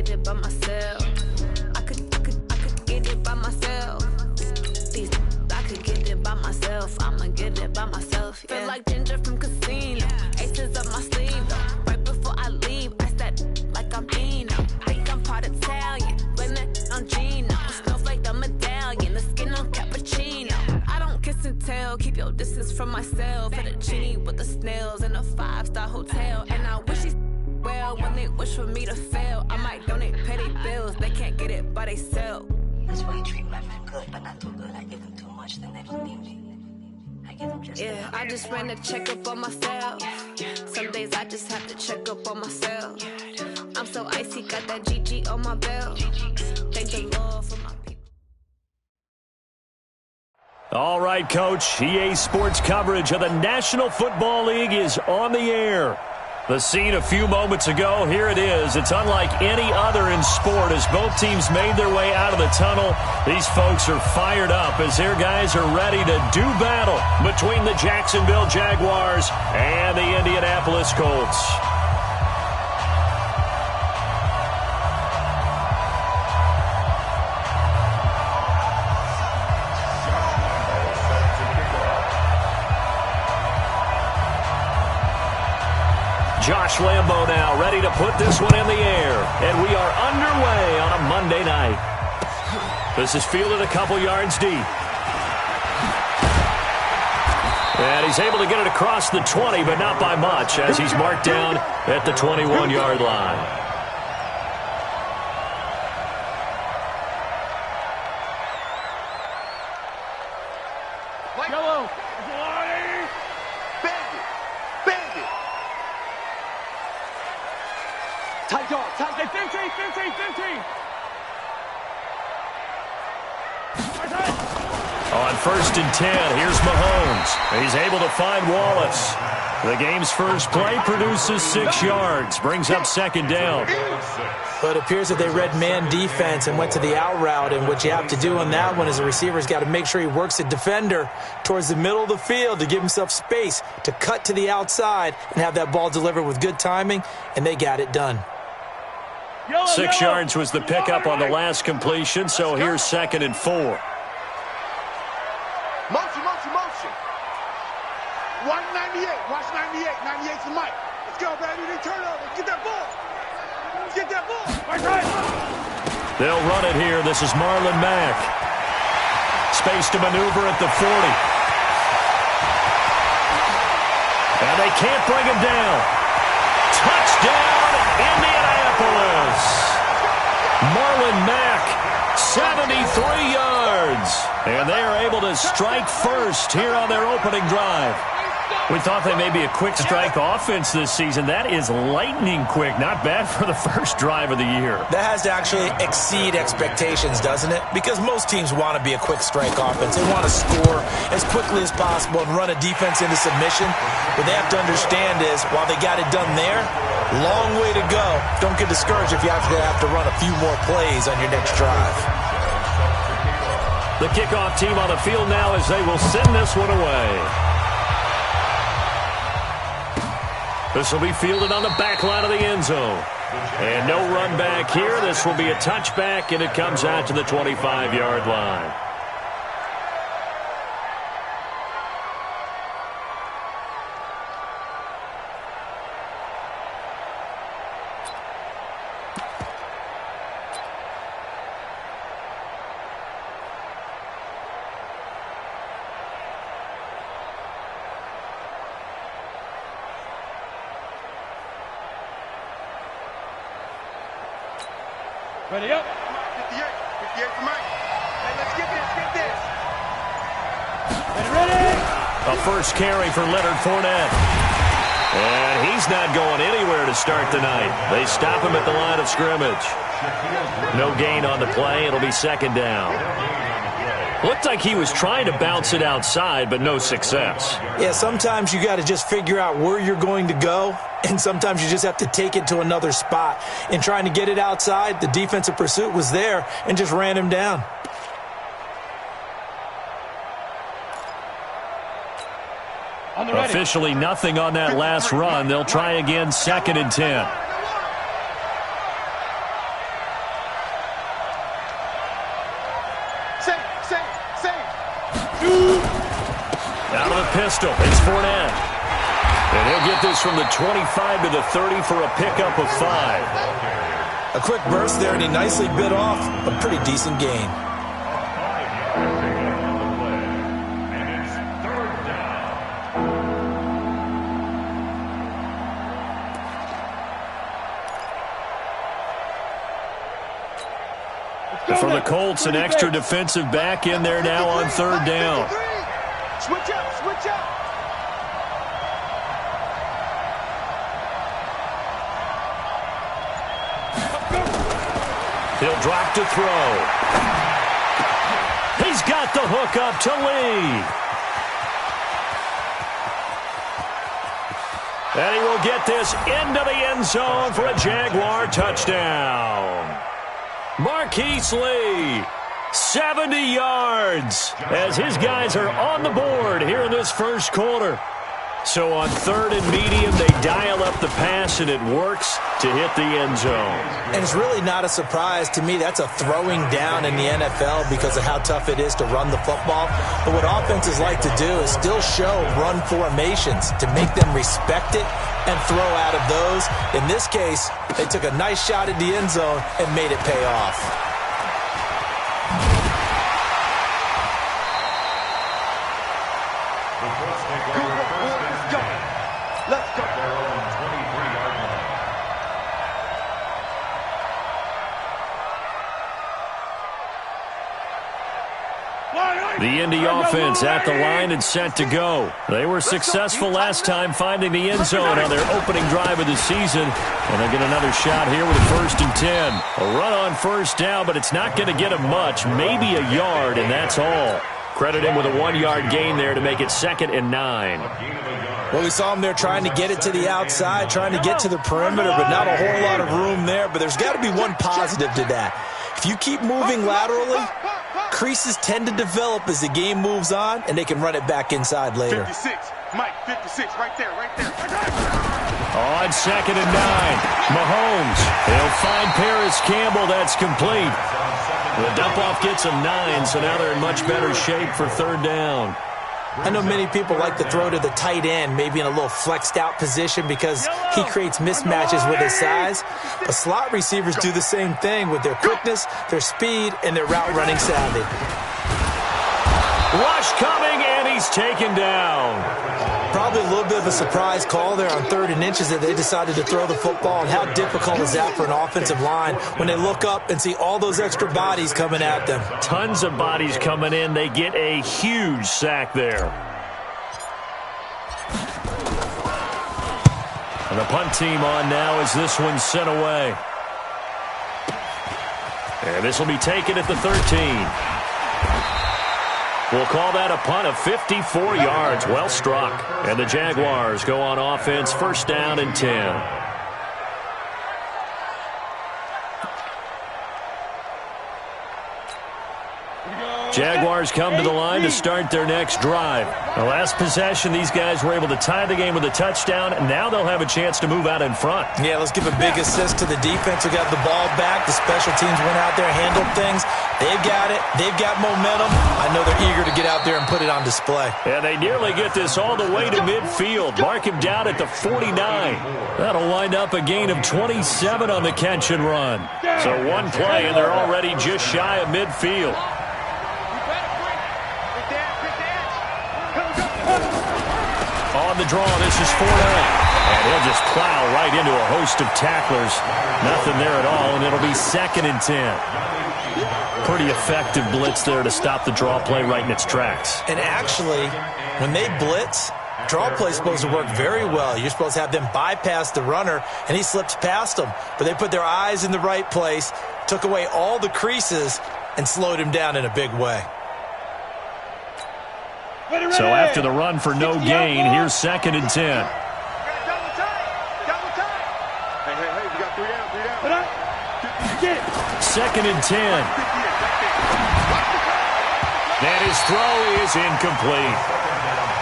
get it by myself. I could get it by myself. I could get it by myself. I'ma get it by myself. Yeah. Feel like Ginger from Casino. Aces up my sleeve though. Right before I leave, I said like I'm Eno. Think I'm part Italian. Blame it on Gino. Snowflake the medallion. The skin on cappuccino. I don't kiss and tell. Keep your distance from myself. Fettuccine with the snails in a 5-star hotel. And I wish these well when they wish for me to fail. I might donate petty bills. They can't get it by themselves. That's why you treat my men good, but not too good. I give them too much, then they don't need me. I give them just enough. I just ran a checkup on myself. Some days I just have to check up on myself. I'm so icy, got that GG on my belt. Thank the Lord for my people. All right, Coach. EA Sports coverage of the National Football League is on the air. The scene a few moments ago, here it is. It's unlike any other in sport as both teams made their way out of the tunnel. These folks are fired up as their guys are ready to do battle between the Jacksonville Jaguars and the Indianapolis Colts. Josh Lambo now ready to put this one in the air. And we are underway on a Monday night. This is fielded a couple yards deep. And he's able to get it across the 20, but not by much, as he's marked down at the 21-yard line. On 1st and 10, here's Mahomes. He's able to find Wallace. The game's first play produces 6 yards, brings up 2nd down. But it appears that they read man defense and went to the out route, and what you have to do on that one is the receiver's got to make sure he works the defender towards the middle of the field to give himself space to cut to the outside and have that ball delivered with good timing, and they got it done. 6 yards was the pickup on the last completion, so here's 2nd and 4. Motion. 198. Watch 98. 98's the mic. Let's go, baby. They turn over. Let's get that ball. Let's get that ball. Right. They'll run it here. This is Marlon Mack. Space to maneuver at the 40. And they can't bring him down. Touchdown, Indianapolis. Marlon Mack, 73 yards. And they are able to strike first here on their opening drive. We thought they may be a quick strike offense this season. That is lightning quick. Not bad for the first drive of the year. That has to actually exceed expectations, doesn't it? Because most teams want to be a quick strike offense. They want to score as quickly as possible and run a defense into submission. What they have to understand is, while they got it done there, long way to go. Don't get discouraged if you have to run a few more plays on your next drive. The kickoff team on the field now as they will send this one away. This will be fielded on the back line of the end zone. And no run back here. This will be a touchback, and it comes out to the 25-yard line. Ready up. 58 for Mike. Hey, let's get this. Ready. A first carry for Leonard Fournette. And he's not going anywhere to start the night. They stop him at the line of scrimmage. No gain on the play. It'll be 2nd down. Looked like he was trying to bounce it outside, but no success. Yeah, sometimes you got to just figure out where you're going to go, and sometimes you just have to take it to another spot. In trying to get it outside, the defensive pursuit was there and just ran him down. Officially nothing on that last run. They'll try again, 2nd and 10. pistol. It's Fournette. And he'll get this from the 25 to the 30 for a pickup of 5. A quick burst there, and he nicely bit off a pretty decent gain. For the Colts, an extra defensive back in there now on 3rd down. Switch up, switch up. He'll drop to throw. He's got the hook up to Lee. And he will get this into the end zone for a Jaguar touchdown. Marquise Lee, 70 yards, as his guys are on the board here in this first quarter. So on 3rd and medium, they dial up the pass, and it works to hit the end zone. And it's really not a surprise to me. That's a throwing down in the NFL because of how tough it is to run the football. But what offenses like to do is still show run formations to make them respect it and throw out of those. In this case, they took a nice shot at the end zone and made it pay off. The Indy offense at the line and set to go. They were successful last time finding the end zone on their opening drive of the season. And they get another shot here with a 1st and 10. A run on 1st down, but it's not going to get them much. Maybe a yard, and that's all. Credit him with a 1-yard gain there to make it 2nd and 9. Well, we saw him there trying to get it to the outside, trying to get to the perimeter, but not a whole lot of room there. But there's got to be one positive to that. If you keep moving laterally, creases tend to develop as the game moves on, and they can run it back inside later. 56, Mike, 56, right there, right there. On 2nd and 9, Mahomes. He'll find Paris Campbell. That's complete. The dump-off gets him 9, so now they're in much better shape for 3rd down. I know many people like to throw to the tight end, maybe in a little flexed-out position because he creates mismatches with his size. But slot receivers do the same thing with their quickness, their speed, and their route-running savvy. Rush coming, and he's taken down. Probably a little bit of a surprise call there on 3rd and inches that they decided to throw the football. And how difficult is that for an offensive line when they look up and see all those extra bodies coming at them? Tons of bodies coming in. They get a huge sack there. And the punt team on now as this one's sent away. And this will be taken at the 13. We'll call that a punt of 54 yards. Well struck. And the Jaguars go on offense, 1st down and 10. Jaguars come to the line to start their next drive. The last possession, these guys were able to tie the game with a touchdown, and now they'll have a chance to move out in front. Yeah, let's give a big assist to the defense who got the ball back. The special teams went out there, handled things. They've got it. They've got momentum. I know they're eager to get out there and put it on display. And they nearly get this all the way to midfield. Mark him down at the 49. That'll wind up a gain of 27 on the catch and run. So one play, and they're already just shy of midfield. On the draw, this is Fournette. And he'll just plow right into a host of tacklers. Nothing there at all, and it'll be 2nd and 10. Pretty effective blitz there to stop the draw play right in its tracks. And actually, when they blitz, draw play is supposed to work very well. You're supposed to have them bypass the runner, and he slips past them. But they put their eyes in the right place, took away all the creases, and slowed him down in a big way. So after the run for no gain, here's 2nd and 10. Double time. Double time. Hey, we got 3 down. 2nd and 10. And his throw is incomplete.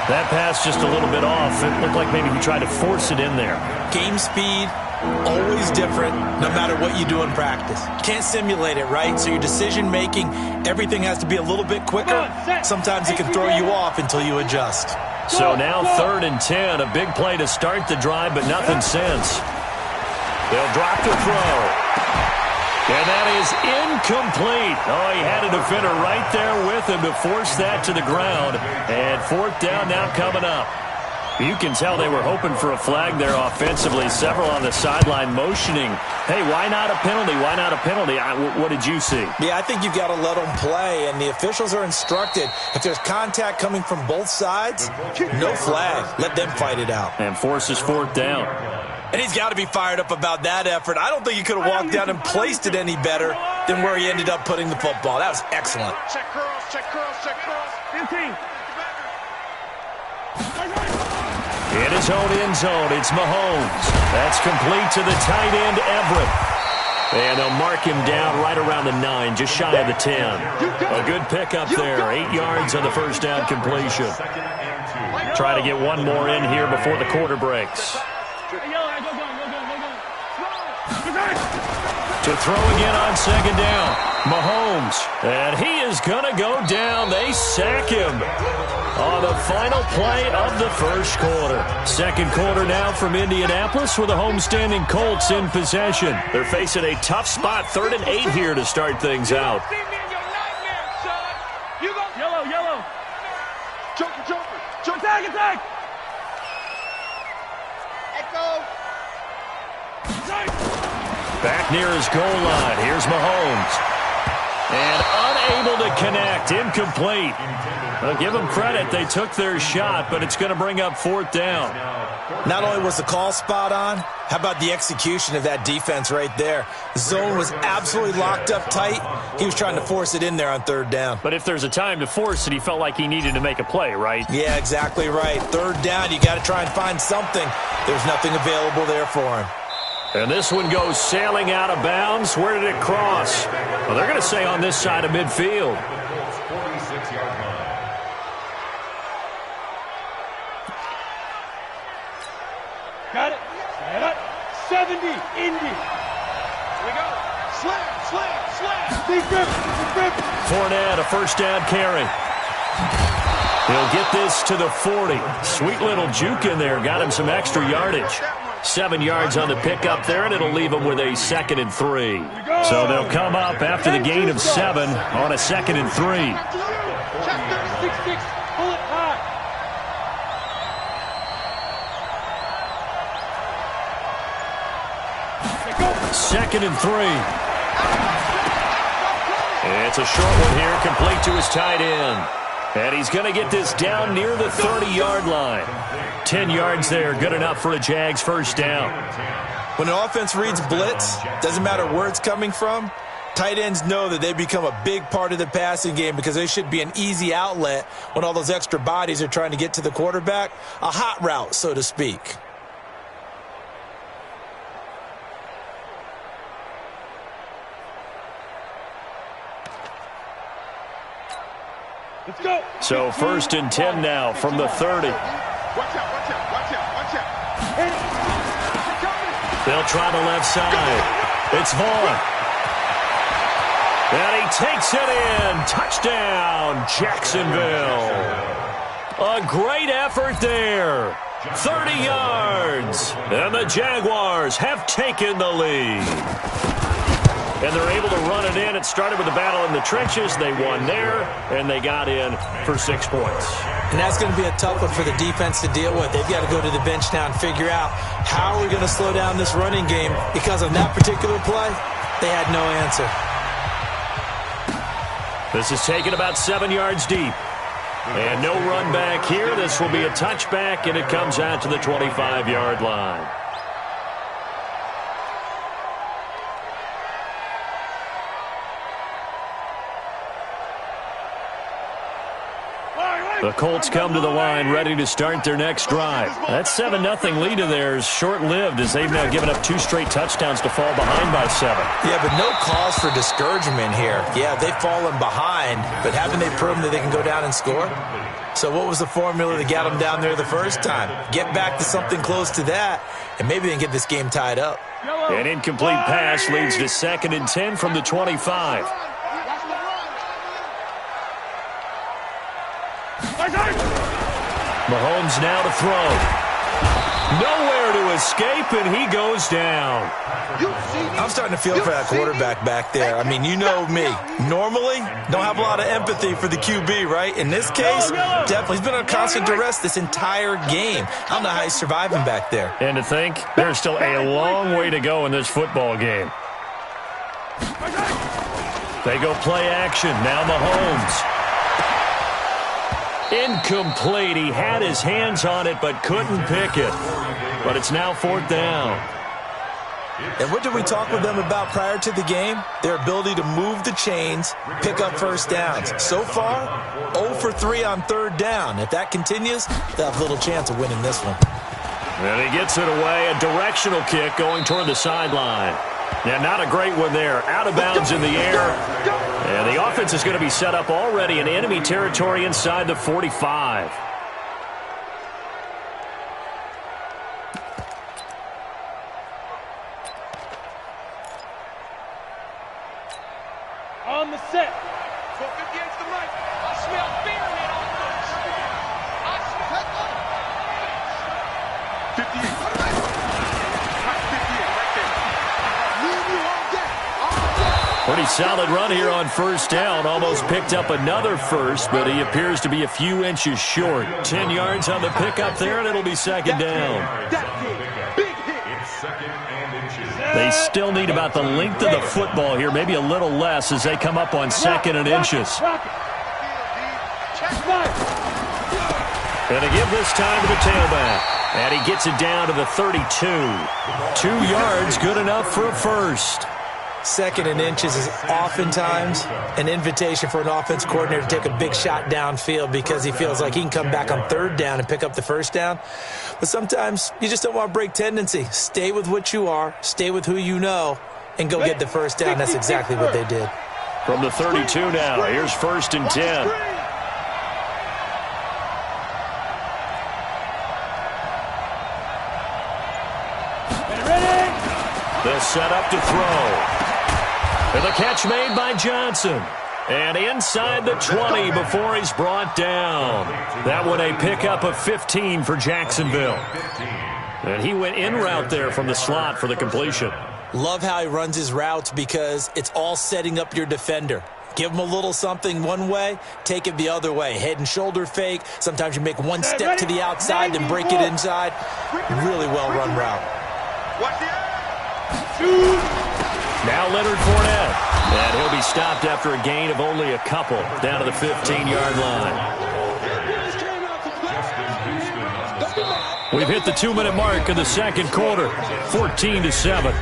That pass just a little bit off. It looked like maybe he tried to force it in there. Game speed, always different, no matter what you do in practice. You can't simulate it, right? So your decision-making, everything has to be a little bit quicker. Sometimes it can throw you off until you adjust. So now 3rd and 10. A big play to start the drive, but nothing since. They'll drop the throw. And that is incomplete. Oh, he had a defender right there with him to force that to the ground. And 4th down now coming up. You can tell they were hoping for a flag there offensively. Several on the sideline motioning, hey, why not a penalty? Why not a penalty? What did you see? Yeah, I think you've got to let them play, and the officials are instructed. If there's contact coming from both sides, no flag. Let them fight it out. And forces 4th down. And he's got to be fired up about that effort. I don't think he could have walked down and placed it any better than where he ended up putting the football. That was excellent. Check curls, check curls, check curls. 15. In his own end zone, it's Mahomes. That's complete to the tight end, Everett. And they'll mark him down right around the 9, just shy of the 10. A good pickup there, 8 yards on the first down completion. Try to get one more in here before the quarter breaks. To throw again on 2nd down, Mahomes. And he is going to go down. They sack him on the final play of the first quarter. 2nd quarter now from Indianapolis with the homestanding Colts in possession. They're facing a tough spot, 3rd and 8 here to start things out. Yellow, yellow. Joker, joker. Attack, attack. Echo. Back near his goal line. Here's Mahomes. And unable to connect. Incomplete. Well, give them credit. They took their shot, but it's going to bring up 4th down. Not only was the call spot on, how about the execution of that defense right there? The zone was absolutely locked up tight. He was trying to force it in there on 3rd down. But if there's a time to force it, he felt like he needed to make a play, right? Yeah, exactly right. 3rd down, you got to try and find something. There's nothing available there for him. And this one goes sailing out of bounds. Where did it cross? Well, they're going to say on this side of midfield. Got it. Stand up. 70. Indy. Here we go. Slam, slam, slam. Deep grip, deep grip. Fournette, a first down carry. He'll get this to the 40. Sweet little juke in there. Got him some extra yardage. 7 yards on the pickup there, and it'll leave them with a 2nd and 3. So they'll come up after the gain of 7 on a 2nd and 3. Check 36, pull it high. Second and 3. It's a short one here, complete to his tight end. And he's going to get this down near the 30-yard line. 10 yards there, good enough for a Jags first down. When an offense reads blitz, doesn't matter where it's coming from, tight ends know that they become a big part of the passing game because they should be an easy outlet when all those extra bodies are trying to get to the quarterback. A hot route, so to speak. Let's go. So 1st and 10 now from the 30. Watch out, watch out, watch out, watch out. They'll try the left side. It's Vaughn. And he takes it in. Touchdown, Jacksonville. A great effort there. 30 yards. And the Jaguars have taken the lead. And they're able to run it in. It started with a battle in the trenches. They won there, and they got in for 6 points. And that's going to be a tough one for the defense to deal with. They've got to go to the bench now and figure out how are we going to slow down this running game. Because of that particular play, they had no answer. This is taken about 7 yards deep. And no run back here. This will be a touchback, and it comes out to the 25-yard line. The Colts come to the line ready to start their next drive. That 7-0 lead of theirs short-lived as they've now given up 2 straight touchdowns to fall behind by 7. Yeah, but no cause for discouragement here. Yeah, they've fallen behind, but haven't they proven that they can go down and score? So what was the formula that got them down there the first time? Get back to something close to that, and maybe they can get this game tied up. An incomplete pass leads to 2nd and 10 from the 25. Mahomes now to throw. Nowhere to escape, and he goes down. I'm starting to feel for that quarterback back there. I mean, you know me. Normally, don't have a lot of empathy for the QB, right? In this case, definitely. He's been on constant duress this entire game. I don't know how he's surviving back there. And to think, there's still a long way to go in this football game. They go play action. Now Mahomes. Incomplete. He had his hands on it but couldn't pick it. But it's now 4th down. And what did we talk with them about prior to the game? Their ability to move the chains, pick up first downs. So far, 0 for 3 on 3rd down. If that continues, they'll have little chance of winning this one. And he gets it away. A directional kick going toward the sideline. Yeah, not a great one there. Out of bounds in the air. And the offense is going to be set up already in enemy territory inside the 45. On the set. 458 to the right. I smell fear in that offense. I smell 58. 58 right there. Leave you on deck. Pretty solid run here on 1st down. Almost picked up another first, but he appears to be a few inches short. 10 yards on the pickup there, and it'll be 2nd down. They still need about the length of the football here, maybe a little less as they come up on 2nd and inches. And they give this time to the tailback. And he gets it down to the 32. 2 yards, good enough for a first. 2nd and inches is oftentimes an invitation for an offense coordinator to take a big shot downfield because he feels like he can come back on 3rd down and pick up the first down. But sometimes you just don't want to break tendency. Stay with what you are, stay with who you know, and go get the first down. That's exactly what they did. From the 32 now, here's 1st and 10. They'll set up to throw. And the catch made by Johnson. And inside the 20 before he's brought down. That one a pickup of 15 for Jacksonville. And he went in route there from the slot for the completion. Love how he runs his routes because it's all setting up your defender. Give him a little something one way, take it the other way. Head and shoulder fake. Sometimes you make one step to the outside, then break it inside. Really well-run route. Now Leonard Fournette. And he'll be stopped after a gain of only a couple down to the 15-yard line. We've hit the 2-minute mark in the 2nd quarter. 14-7.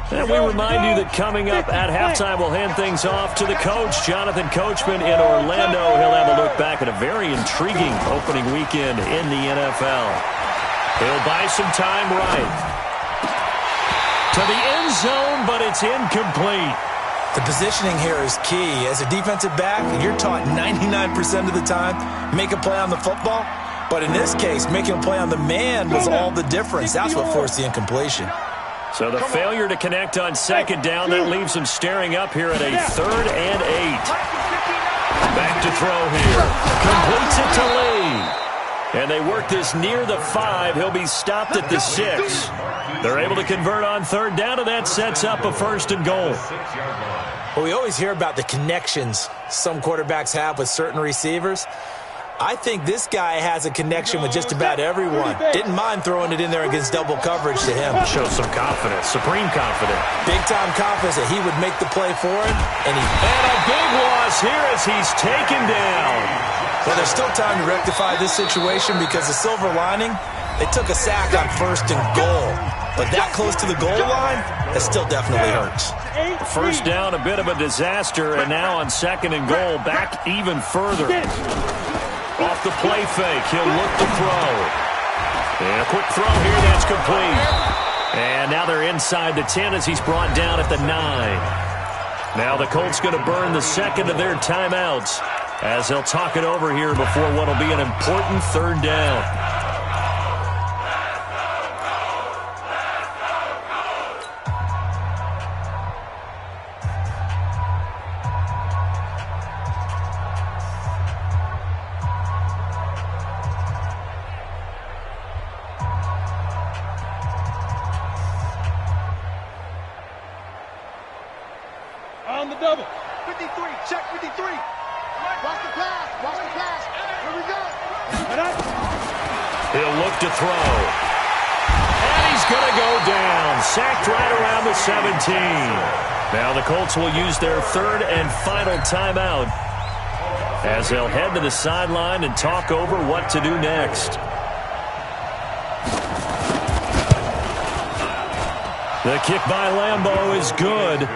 And we remind you that coming up at halftime, we'll hand things off to the coach, Jonathan Coachman in Orlando. He'll have a look back at a very intriguing opening weekend in the NFL. He'll buy some time right. To the end zone, but it's incomplete. The positioning here is key. As a defensive back, you're taught 99% of the time, make a play on the football. But in this case, making a play on the man was all the difference. That's what forced the incompletion. So the failure to connect on 2nd down, that leaves him staring up here at a 3rd and 8. Back to throw here. Completes it to Lee. And they work this near the 5. He'll be stopped at the 6. They're able to convert on 3rd down, and that sets up a 1st and goal. Well, we always hear about the connections some quarterbacks have with certain receivers. I think this guy has a connection with just about everyone. Didn't mind throwing it in there against double coverage to him. Shows some confidence, supreme confidence. Big-time confidence that he would make the play for him. And a big loss here as he's taken down. Well, there's still time to rectify this situation because the silver lining, they took a sack on 1st and goal. But that close to the goal line, that still definitely hurts. 1st down, a bit of a disaster, and now on 2nd and goal, back even further. Off the play fake, he'll look to throw. And a quick throw here, that's complete. And now they're inside the 10 as he's brought down at the 9. Now the Colts going to burn the 2nd of their timeouts as they'll talk it over here before what will be an important 3rd down. double. 53, check 53. Watch the pass, watch the pass. Here we go. He'll look to throw. And he's going to go down. Sacked right around the 17. Now the Colts will use their third and final timeout as they'll head to the sideline and talk over what to do next. The kick by Lambeau is good,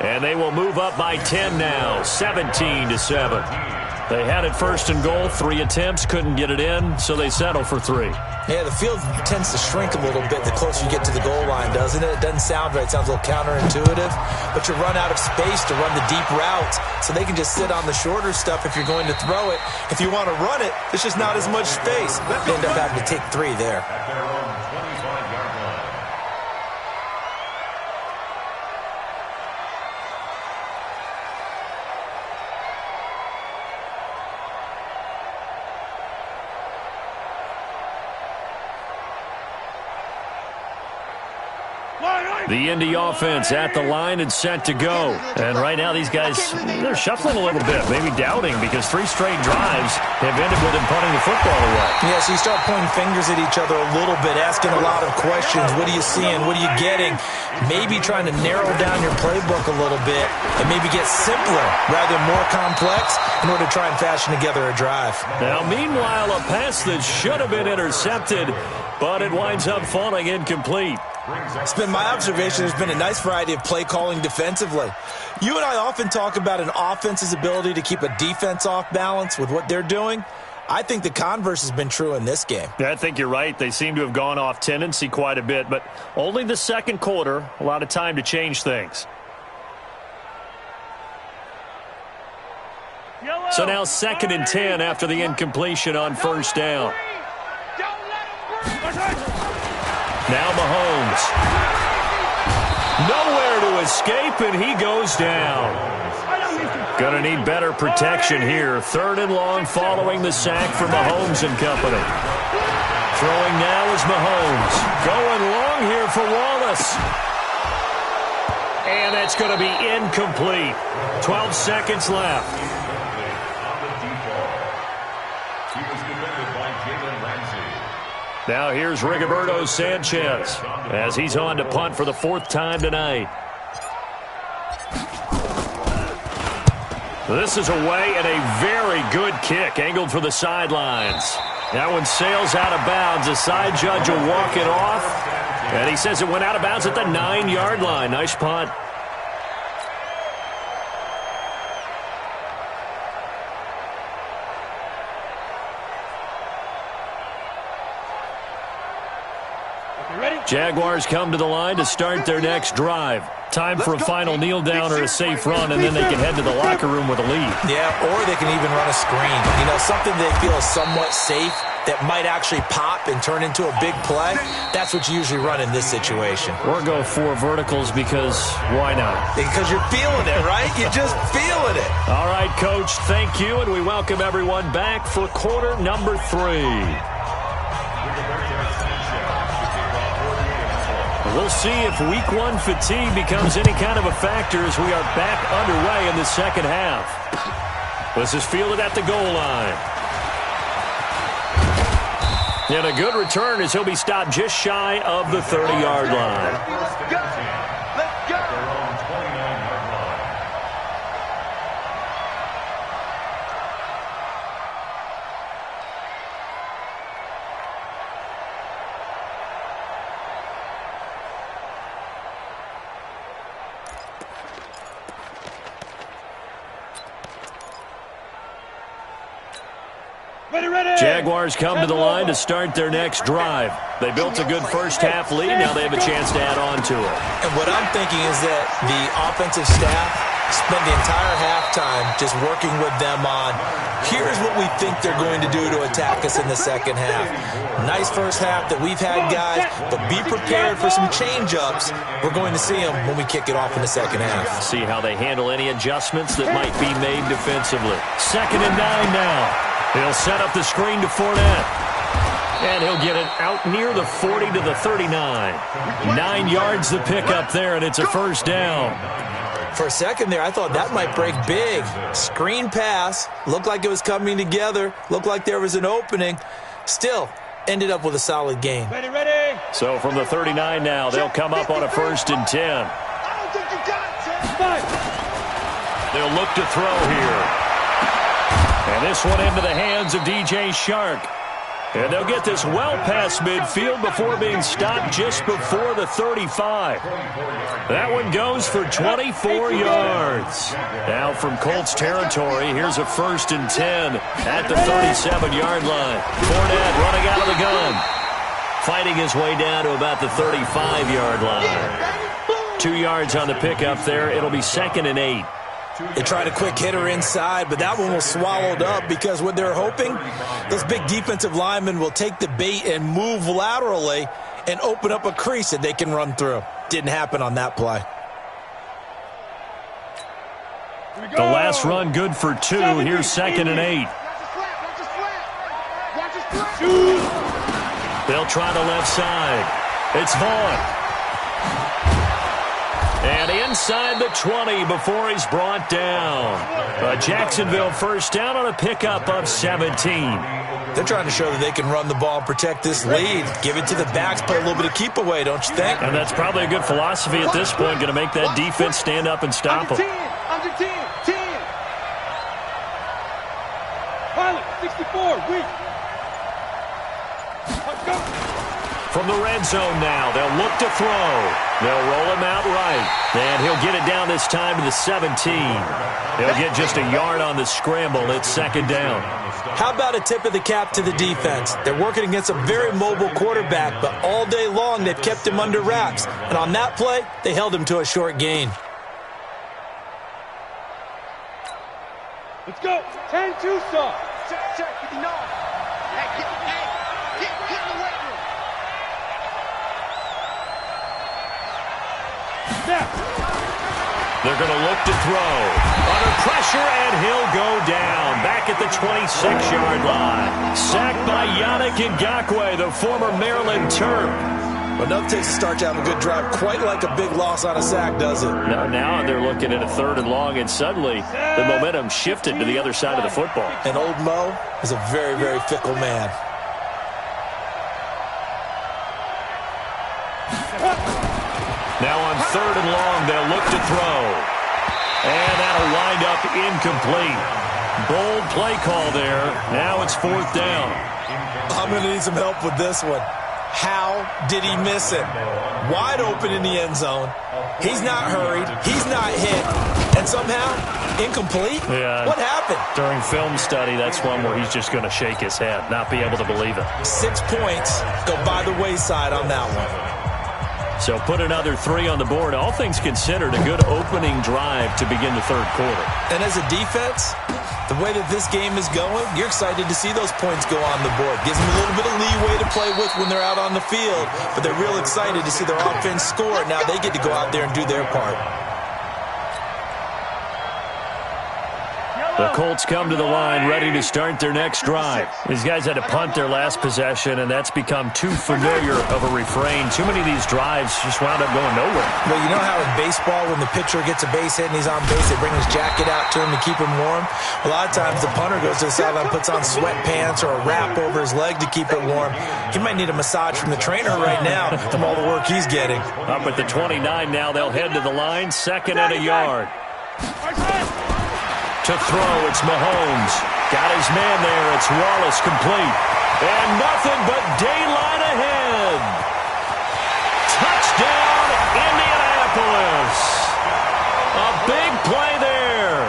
and they will move up by 10 now, 17-7. They had it first and goal, 3 attempts, couldn't get it in, so they settle for 3. Yeah, the field tends to shrink a little bit the closer you get to the goal line, doesn't it? It doesn't sound right. It sounds a little counterintuitive. But you run out of space to run the deep routes, so they can just sit on the shorter stuff if you're going to throw it. If you want to run it, there's just not as much space. They end up having to take 3 there. The Indy offense at the line and set to go. And right now these guys, they're shuffling a little bit, maybe doubting, because 3 straight drives have ended with them punting the football away. Yeah, so you start pointing fingers at each other a little bit, asking a lot of questions. What are you seeing? What are you getting? Maybe trying to narrow down your playbook a little bit and maybe get simpler rather than more complex in order to try and fashion together a drive. Now, meanwhile, a pass that should have been intercepted, but it winds up falling incomplete. It's been my observation there's been a nice variety of play calling defensively. You and I often talk about an offense's ability to keep a defense off balance with what they're doing. I think the converse has been true in this game. Yeah, I think you're right. They seem to have gone off tendency quite a bit, but only the second quarter, a lot of time to change things. So now 2nd and 10 after the incompletion on first down. Now Mahomes. Nowhere to escape, and he goes down. Gonna need better protection here. 3rd and long following the sack from Mahomes and company. Throwing now is Mahomes. Going long here for Wallace. And that's going to be incomplete. 12 seconds left. Now here's Rigoberto Sanchez as he's on to punt for the 4th time tonight. This is away and a very good kick angled for the sidelines. That one sails out of bounds. The side judge will walk it off. And he says it went out of bounds at the 9-yard line. Nice punt. Jaguars come to the line to start their next drive. Time for a final kneel down or a safe run, and then they can head to the locker room with a lead. Yeah, or they can even run a screen. You know, something they feel is somewhat safe that might actually pop and turn into a big play. That's what you usually run in this situation. Or go 4 verticals because why not? Because you're feeling it, right? You're just feeling it. All right, Coach, thank you, and we welcome everyone back for quarter number 3. We'll see if week 1 fatigue becomes any kind of a factor as we are back underway in the second half. This is fielded at the goal line. And a good return as he'll be stopped just shy of the 30-yard line. Jaguars come to the line to start their next drive. They built a good first half lead. Now they have a chance to add on to it. And what I'm thinking is that the offensive staff spent the entire halftime just working with them on, here's what we think they're going to do to attack us in the second half. Nice first half that we've had, guys, but be prepared for some change-ups. We're going to see them when we kick it off in the second half. See how they handle any adjustments that might be made defensively. 2nd and 9 now. He'll set up the screen to Fournette. And he'll get it out near the 40 to the 39. 9 yards the pickup there, and it's a first down. For a second there, I thought that might break big. Screen pass, looked like it was coming together, looked like there was an opening. Still, ended up with a solid gain. Ready, ready. So from the 39 now, they'll come up on a 1st and 10. I don't think you got it, They'll look to throw here. And this one into the hands of DJ Shark. And they'll get this well past midfield before being stopped just before the 35. That one goes for 24 yards. Now from Colts territory, here's a 1st and 10 at the 37-yard line. Fournette running out of the gun. Fighting his way down to about the 35-yard line. 2 yards on the pickup there. It'll be 2nd and 8. They tried a quick hitter inside, but that one was swallowed up because what they're hoping, those big defensive linemen will take the bait and move laterally and open up a crease that they can run through. Didn't happen on that play. The last run good for 2. Here's 2nd and 8. They'll try the left side. It's Vaughn. And inside the 20 before he's brought down. A Jacksonville 1st down on a pickup of 17. They're trying to show that they can run the ball and protect this lead. Give it to the backs, play a little bit of keep away, don't you think? And that's probably a good philosophy at this point. Going to make that defense stand up and stop them. Under 10, 10. Pilot, 64, weak. Let's go. From the red zone now, they'll look to throw. They'll roll him out right. And he'll get it down this time to the 17. He'll get just a yard on the scramble. It's 2nd down. How about a tip of the cap to the defense? They're working against a very mobile quarterback, but all day long they've kept him under wraps. And on that play, they held him to a short gain. Let's go. 10-2, sir. Check, you know. Hey, get in the weight room. They're going to look to throw. Under pressure, and he'll go down. Back at the 26-yard line. Sacked by Yannick Ngakoue, the former Maryland Terp. Enough takes to start to have a good drive. Quite like a big loss on a sack, does it? Now they're looking at a 3rd and long, and suddenly the momentum shifted to the other side of the football. And old Mo is a very, very fickle man. Now on 3rd and long, they'll look to throw. And that'll wind up incomplete. Bold play call there. Now it's 4th down. I'm going to need some help with this one. How did he miss it? Wide open in the end zone. He's not hurried. He's not hit. And somehow, incomplete? Yeah. What happened? During film study, that's one where he's just going to shake his head, not be able to believe it. 6 points go by the wayside on that one. So put another 3 on the board. All things considered, a good opening drive to begin the 3rd quarter. And as a defense, the way that this game is going, you're excited to see those points go on the board. Gives them a little bit of leeway to play with when they're out on the field, but they're real excited to see their offense score. Now they get to go out there and do their part. The Colts come to the line ready to start their next drive. These guys had to punt their last possession, and that's become too familiar of a refrain. Too many of these drives just wound up going nowhere. Well, you know how in baseball when the pitcher gets a base hit and he's on base, they bring his jacket out to him to keep him warm? A lot of times the punter goes to the sideline, puts on sweatpants or a wrap over his leg to keep it warm. He might need a massage from the trainer right now from all the work he's getting. Up at the 29 now, they'll head to the line, 2nd and a yard. To throw, it's Mahomes. Got his man there. It's Wallace complete. And nothing but daylight ahead. Touchdown, Indianapolis. A big play there.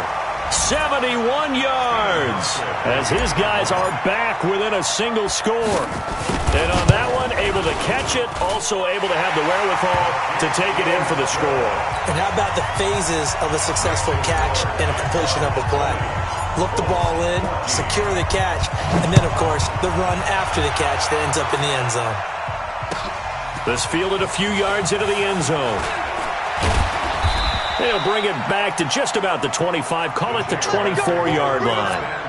71 yards. As his guys are back within a single score. And on that one, able to catch it, also able to have the wherewithal to take it in for the score. And how about the phases of a successful catch and a completion of a play? Look the ball in, secure the catch, and then, of course, the run after the catch that ends up in the end zone. This fielded a few yards into the end zone. They'll bring it back to just about the 25, call it the 24-yard line.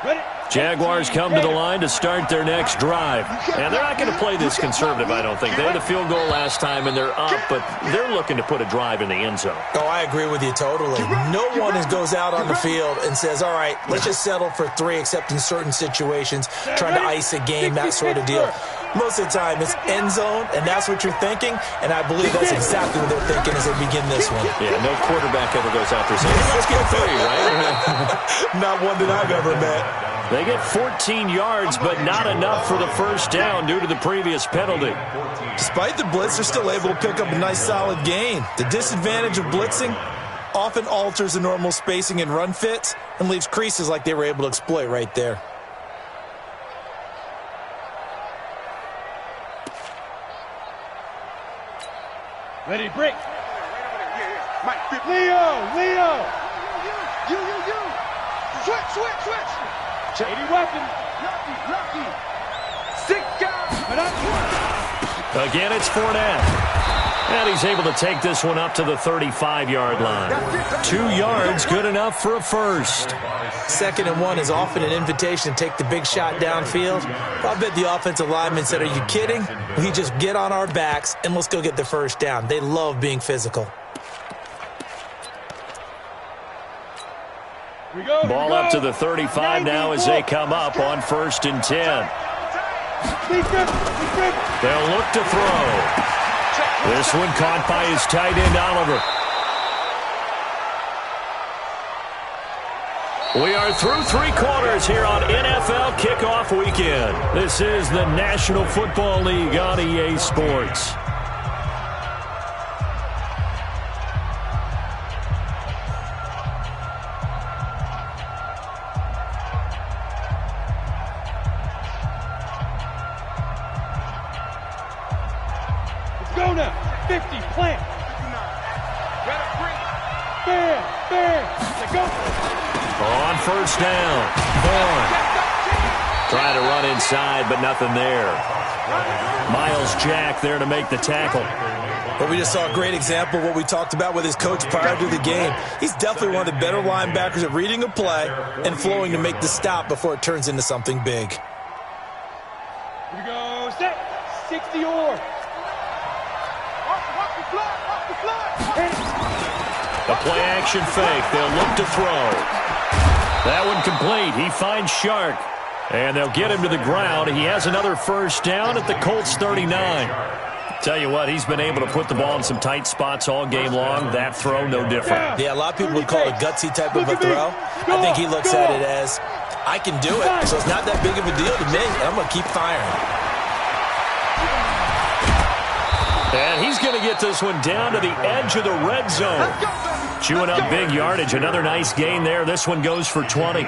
Ready, Jaguars come to the line to start their next drive. And they're not going to play this conservative, I don't think. They had a field goal last time, and they're up, but they're looking to put a drive in the end zone. Oh, I agree with you totally. No one goes out on the field and says, all right, let's just settle for 3, except in certain situations, trying to ice a game, that sort of deal. Most of the time, it's end zone, and that's what you're thinking, and I believe that's exactly what they're thinking as they begin this one. Yeah, no quarterback ever goes out there saying, let's get 3, right? Not one that I've ever met. They get 14 yards, but not enough for the first down due to the previous penalty. Despite the blitz, they're still able to pick up a nice, solid gain. The disadvantage of blitzing often alters the normal spacing and run fits and leaves creases like they were able to exploit right there. Ready, break. Leo. You. Switch. Shady weapon. Lucky. 6 guys. Again, it's Fournette. And he's able to take this one up to the 35-yard line. 2 yards, good enough for a first. 2nd and 1 is often an invitation to take the big shot downfield. I bet the offensive lineman said, are you kidding? We just get on our backs and let's go get the first down. They love being physical. Ball up to the 35 now as they come up on 1st and 10. They'll look to throw. This one caught by his tight end, Oliver. We are through 3 quarters here on NFL Kickoff Weekend. This is the National Football League on EA Sports. Go now. 50, plant. Bam. Let's go. On 1st down, Vaughn. Trying to run inside, but nothing there. Miles Jack there to make the tackle. But we just saw a great example of what we talked about with his coach prior to the game. He's definitely one of the better linebackers at reading a play and flowing to make the stop before it turns into something big. Here we go. Set. 60 or. A play-action fake. They'll look to throw. That one complete. He finds Shark. And they'll get him to the ground. He has another first down at the Colts 39. Tell you what, he's been able to put the ball in some tight spots all game long. That throw, no different. Yeah, a lot of people would call it a gutsy type of a throw. I think he looks at it as, I can do it, so it's not that big of a deal to me, and I'm going to keep firing. And he's going to get this one down to the edge of the red zone. Chewing up big yardage. Another nice gain there. This one goes for 20.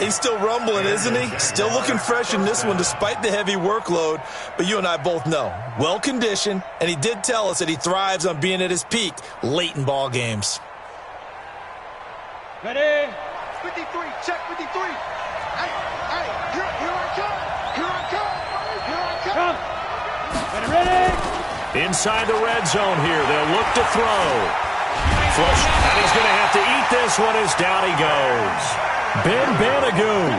He's still rumbling, isn't he? Still looking fresh in this one despite the heavy workload. But you and I both know, well-conditioned, and he did tell us that he thrives on being at his peak late in ball games. Ready? 53, check 53. Hey, here I come. Ready? Inside the red zone here. They'll look to throw. Flush, and he's going to have to eat this one as down he goes. Ben Banagoo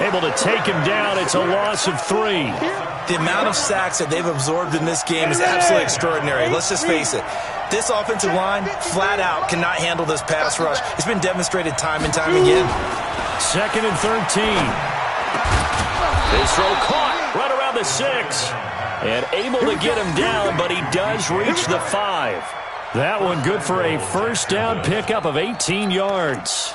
able to take him down. It's a loss of 3. The amount of sacks that they've absorbed in this game is absolutely extraordinary. Let's just face it. This offensive line, flat out, cannot handle this pass rush. It's been demonstrated time and time again. 2nd and 13. This throw caught right around the 6. And able to get him down, but he does reach the 5. That one good for a first down pickup of 18 yards.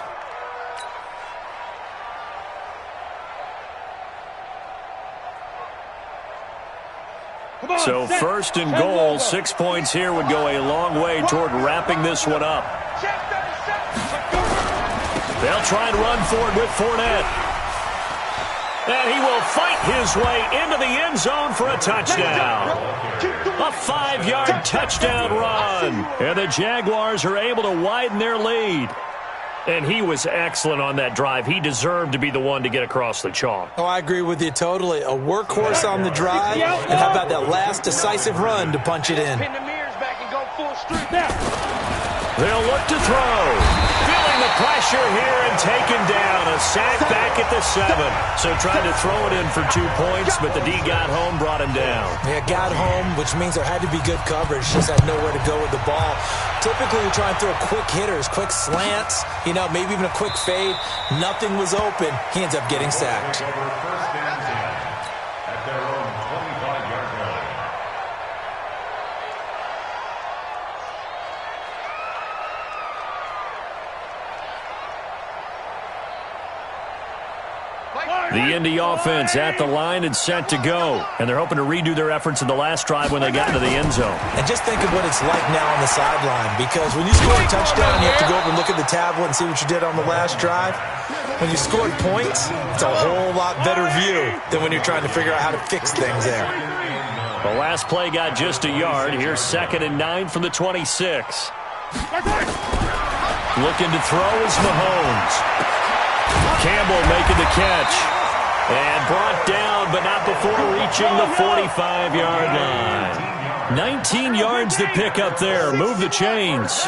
So 1st and goal, 6 points here would go a long way toward wrapping this one up. They'll try and run forward with Fournette. And he will fight his way into the end zone for a touchdown. A 5-yard touchdown run. And the Jaguars are able to widen their lead. And he was excellent on that drive. He deserved to be the one to get across the chalk. Oh, I agree with you totally. A workhorse on the drive. And how about that last decisive run to punch it in? They'll look to throw. Feeling the pressure here and taken down. A sack back at the 7. So tried to throw it in for 2 points, but the D got home, brought him down. Yeah, got home, which means there had to be good coverage. Just had nowhere to go with the ball. Typically, we try and throw quick hitters, quick slants, maybe even a quick fade. Nothing was open. He ends up getting sacked. The Indy offense at the line and set to go. And they're hoping to redo their efforts in the last drive when they got into the end zone. And just think of what it's like now on the sideline, because when you score a touchdown, you have to go over and look at the tablet and see what you did on the last drive. When you scored points, it's a whole lot better view than when you're trying to figure out how to fix things there. The last play got just a yard. Here's 2nd and 9 from the 26. Looking to throw is Mahomes. Campbell making the catch. And brought down, but not before reaching the 45-yard line. 19 yards to pick up there. Move the chains.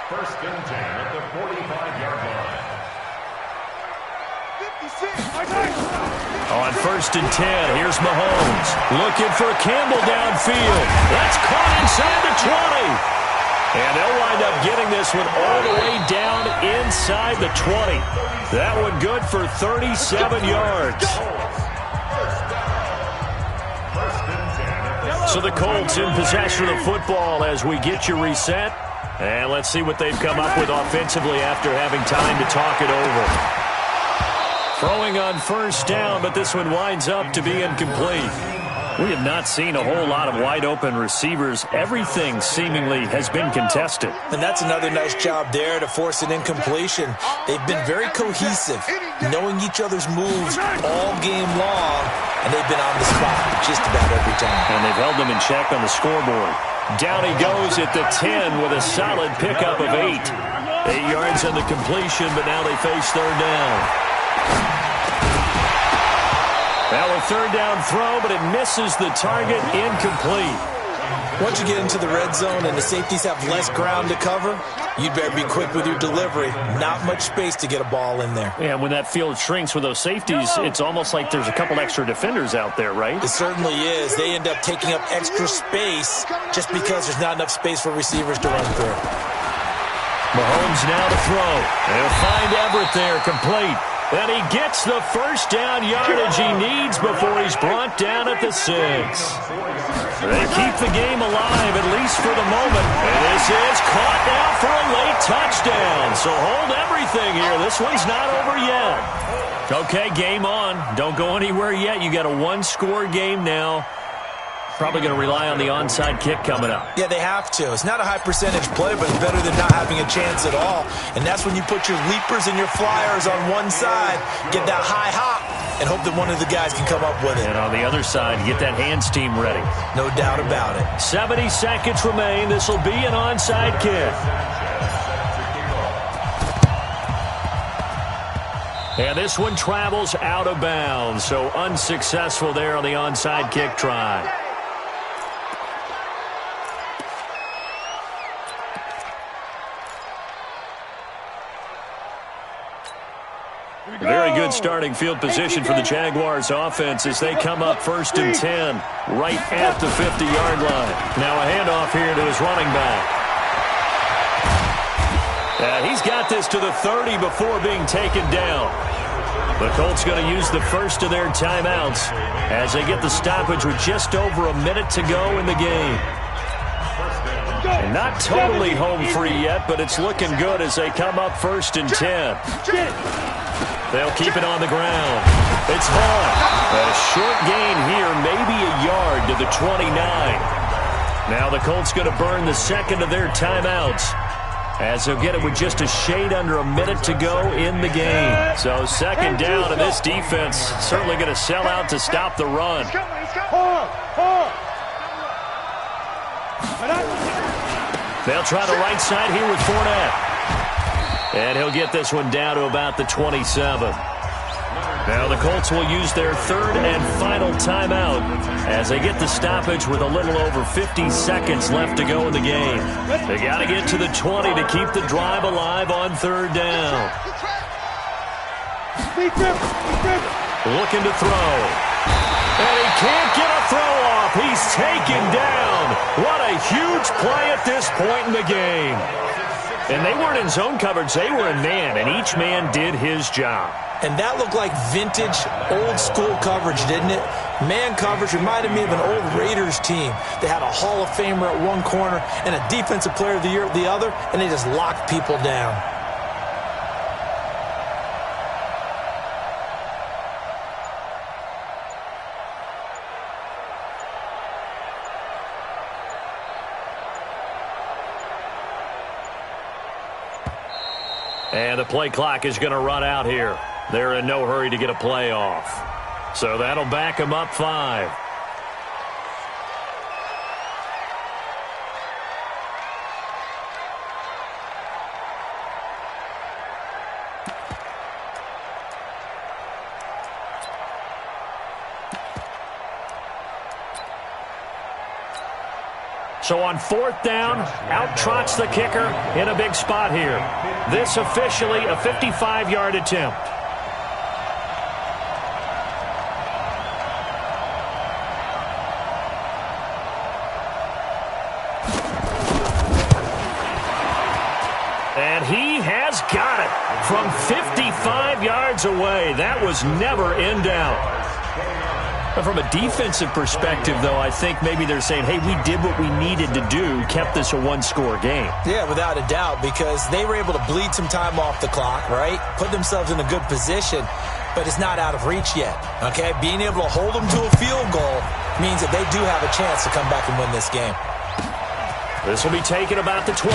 First and 10 at the 45-yard line. On 1st and 10, here's Mahomes. Looking for Campbell downfield. That's caught inside the 20. And they'll wind up getting this one all the way down inside the 20. That one good for 37 yards. So the Colts in possession of the football as we get you reset. And let's see what they've come up with offensively after having time to talk it over. Throwing on 1st down, but this one winds up to be incomplete. We have not seen a whole lot of wide-open receivers. Everything seemingly has been contested. And that's another nice job there to force an incompletion. They've been very cohesive, knowing each other's moves all game long, and they've been on the spot just about every time. And they've held them in check on the scoreboard. Down he goes at the 10 with a solid pickup of 8. 8 yards on the completion, but now they face 3rd down. Well, a 3rd down throw, but it misses the target, incomplete. Once you get into the red zone and the safeties have less ground to cover, you'd better be quick with your delivery. Not much space to get a ball in there. Yeah, when that field shrinks with those safeties, it's almost like there's a couple extra defenders out there, right? It certainly is. They end up taking up extra space just because there's not enough space for receivers to run through. Mahomes now to throw. They'll find Everett there, complete. And he gets the 1st down yardage he needs before he's brought down at the 6. They keep the game alive, at least for the moment. And this is caught now for a late touchdown. So hold everything here. This one's not over yet. Okay, game on. Don't go anywhere yet. You got a 1-score game now. Probably going to rely on the onside kick coming up. Yeah, they have to. It's not a high percentage play, but it's better than not having a chance at all. And that's when you put your leapers and your flyers on one side, get that high hop, and hope that one of the guys can come up with it. And on the other side, get that hands team ready. No doubt about it. 70 seconds remain. This will be an onside kick. And this one travels out of bounds, so unsuccessful there on the onside kick try. Very good starting field position for the Jaguars offense as they come up 1st and 10 right at the 50-yard line. Now a handoff here to his running back. He's got this to the 30 before being taken down. The Colts going to use the first of their timeouts as they get the stoppage with just over a minute to go in the game. And not totally home free yet, but it's looking good as they come up 1st and 10. They'll keep it on the ground. It's Vaughn. A short gain here, maybe a yard to the 29. Now the Colts going to burn the second of their timeouts as they'll get it with just a shade under a minute to go in the game. So 2nd down, and this defense certainly going to sell out to stop the run. They'll try the right side here with Fournette. And he'll get this one down to about the 27. Now the Colts will use their third and final timeout as they get the stoppage with a little over 50 seconds left to go in the game. They got to get to the 20 to keep the drive alive on third down. Looking to throw. And he can't get a throw off. He's taken down. What a huge play at this point in the game. And they weren't in zone coverage. They were in man, and each man did his job. And that looked like vintage, old-school coverage, didn't it? Man coverage reminded me of an old Raiders team. They had a Hall of Famer at one corner and a Defensive Player of the Year at the other, and they just locked people down. And the play clock is going to run out here. They're in no hurry to get a play off. So that'll back them up 5. So on fourth down, out trots the kicker in a big spot here. This officially a 55-yard attempt. And he has got it from 55 yards away. That was never in doubt. From a defensive perspective, though, I think maybe they're saying, hey, we did what we needed to do, kept this a one-score game. Yeah, without a doubt, because they were able to bleed some time off the clock, right? Put themselves in a good position, but it's not out of reach yet, okay? Being able to hold them to a field goal means that they do have a chance to come back and win this game. This will be taken about the 12.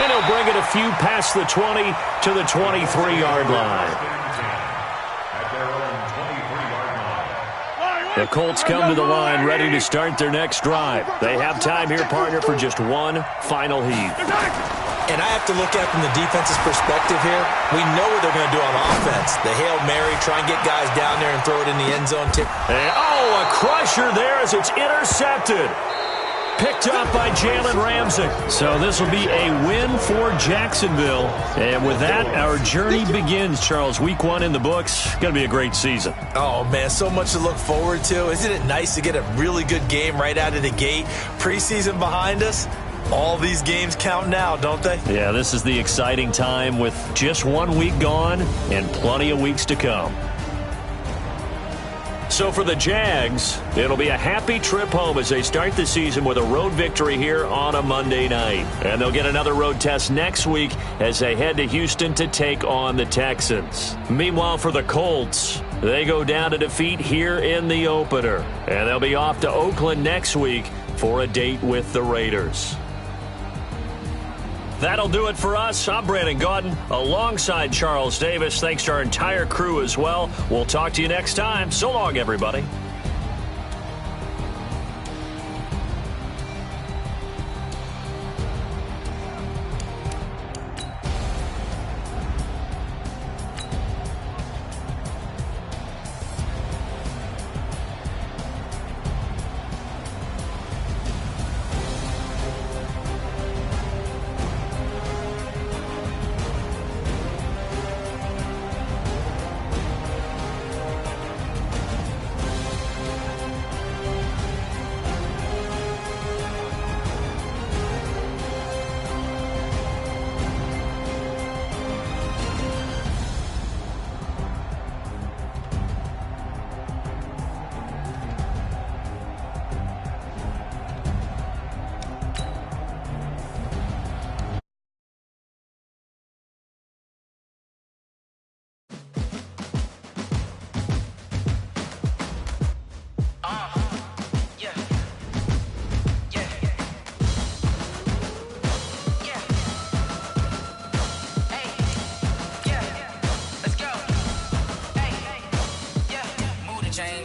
And he'll bring it a few past the 20 to the 23-yard line. The Colts come to the line ready to start their next drive. They have time here, partner, for just one final heave. And I have to look at it from the defense's perspective here. We know what they're going to do on offense. The Hail Mary, try and get guys down there and throw it in the end zone. A crusher there as it's intercepted. Picked up by Jalen Ramsey. So this will be a win for Jacksonville. And with that, our journey begins, Charles. Week 1 in the books. Going to be a great season. Oh, man, so much to look forward to. Isn't it nice to get a really good game right out of the gate? Preseason behind us. All these games count now, don't they? Yeah, this is the exciting time with just 1 week gone and plenty of weeks to come. So for the Jags, it'll be a happy trip home as they start the season with a road victory here on a Monday night. And they'll get another road test next week as they head to Houston to take on the Texans. Meanwhile, for the Colts, they go down to defeat here in the opener. And they'll be off to Oakland next week for a date with the Raiders. That'll do it for us. I'm Brandon Gaudin alongside Charles Davis. Thanks to our entire crew as well. We'll talk to you next time. So long, everybody.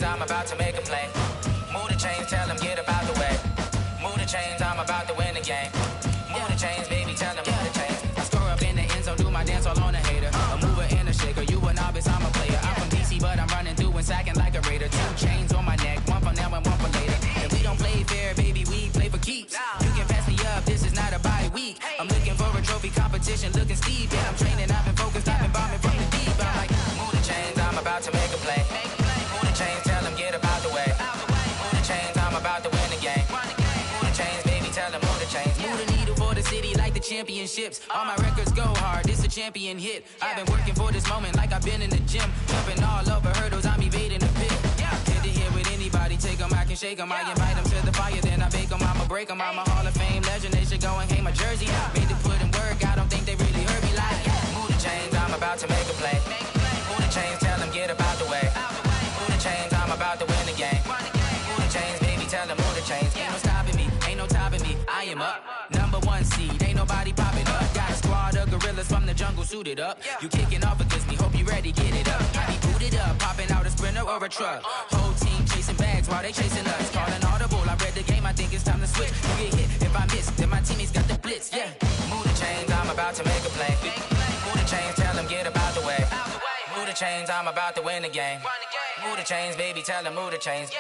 I'm about to make a play. Move the chains, tell them get about the way. Move the chains, I'm about to win the game. Move the chains, baby, tell them move the chains. I score up in the end zone, do my dance all on a hater. A mover and a shaker, you a novice, I'm a player. I'm city like the championships. All my records go hard, this a champion hit. I've been working for this moment like I've been in the gym. Jumping all over hurdles, I'm evading the pit. Get to here with anybody, take them, I can shake them. I invite them to the fire, then I bake them, I'ma break them. I'm a Hall of Fame legend, they should go and hang my jersey. Made to put in work, I don't think they really heard me like. Move the chains, I'm about to make a play. Move the chains, tell them get up out the way. Move the chains, I'm about to win the game. Move the chains, baby, tell them move the chains. Ain't no stopping me, ain't no topping me, I am up. #1 seed, ain't nobody popping up. Got a squad of gorillas from the jungle suited up. You kicking off against me, hope you ready, get it up. I be booted up, popping out a Sprinter or a truck. Whole team chasing bags while they chasing us. Calling audible, I read the game, I think it's time to switch. You get hit, if I miss, then my teammates got the blitz, yeah. Move the chains, I'm about to make a play. Move the chains, tell them get up out the way. Move the chains, I'm about to win the game. Move the chains, baby, tell them move the chains.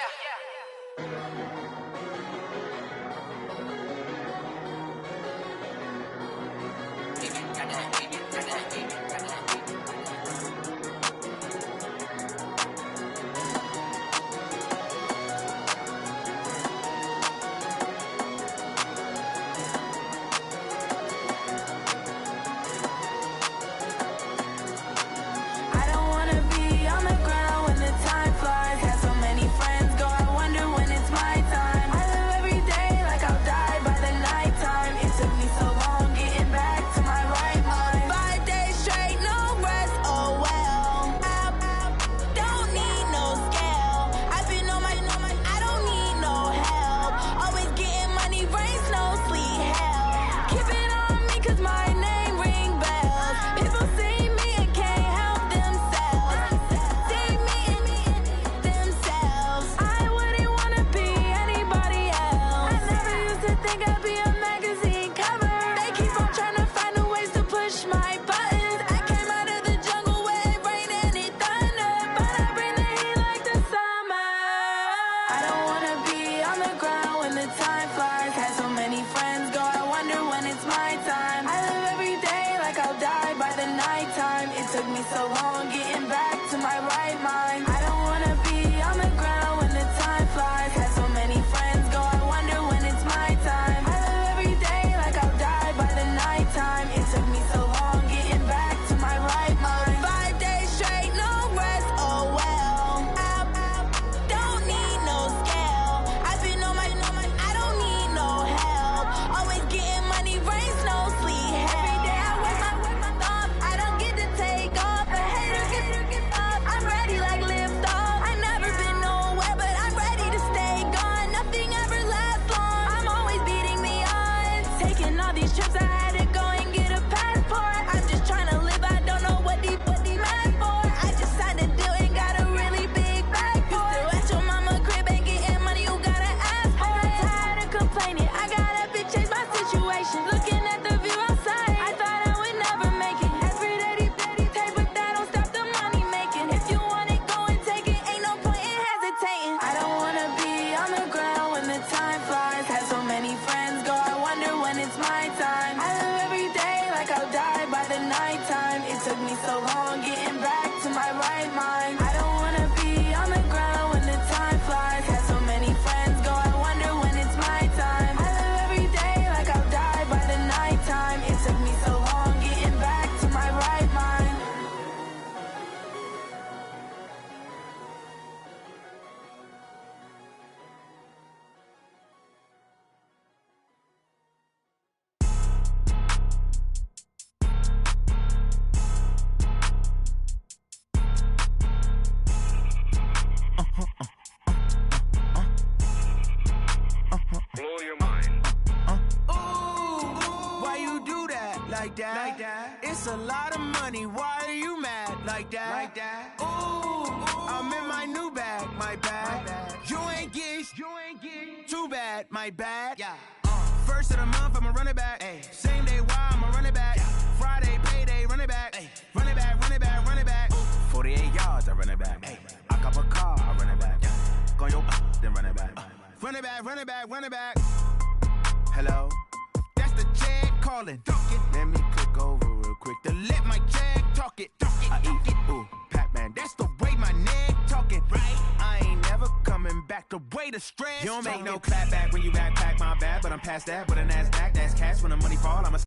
It's a lot of money, why are you mad like that? Ooh, I'm in my new bag, my bad. You ain't getting too bad, my bad. Yeah. First of the month, I'ma run it back. Ay. Same day, why I'ma run it back. Yeah. Friday, payday, run it back. Ay. Run it back, run it back, run it back. 48 yards, I run it back. Ay. I cop a car, I run it back. Yeah. Go yo, then run it back. Run it back, run it back, run it back. Hello? That's the check calling. Let me click over real quick to let my check talk it. I eat it, ooh, Pac-Man. That's the way my neck talking. Right? I ain't never coming back. The way the the stress. You don't make no clap back when you backpack my bad, but I'm past that with an ass back. That's cash when the money fall. I'm a